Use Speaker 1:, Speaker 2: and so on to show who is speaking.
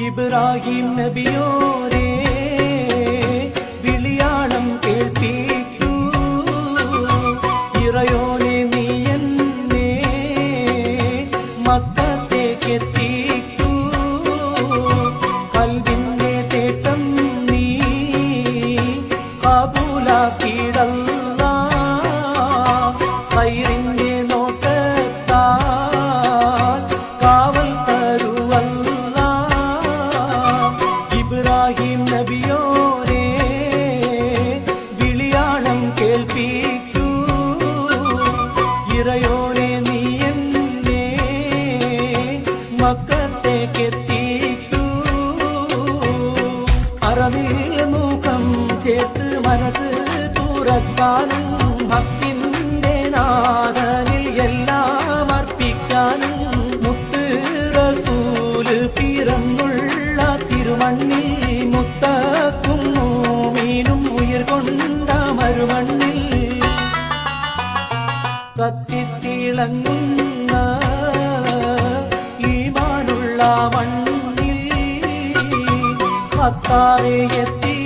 Speaker 1: ഇബ്രാഹിം നബിയോരേ വിളിയാണം കേൾപ്പിക്കൂ, ഇറയോനെ നീ എന്നെ മക്കത്തേക്കെത്തിക്കൂ. കൽവിന്റെ തേട്ടം നീ കബൂലാക്കിയിടല്ല, ഖൈറിന്റെ നോട്ടത്താൽ കാവൽ തരുവല്ല. ഇബ്രാഹിം നബിയോരേ വിളിയാണം കേൾപ്പിക്കൂ, ഇറയോനെ നീ എന്നെ മക്കത്തേക്കെത്തിക്കൂ. അറബിൽ മുഖം ചേർത്ത് മനസ്സ് തുറക്കാനും ഭക്തിന്റെ നാഥനിൽ എല്ലാം അർപ്പിക്കാനും മുത്ത് റസൂല് പിറന്നുള്ള തിരുമണ്ണിൽ മുത്തക്കും മൂമീനും ഉയർ കൊണ്ട മരുമണ്ണിൽ കത്തിത്തിളങ്ങുന്ന ഈമാനുള്ള മണ്ണിൽ ഖത്താറെ എത്തി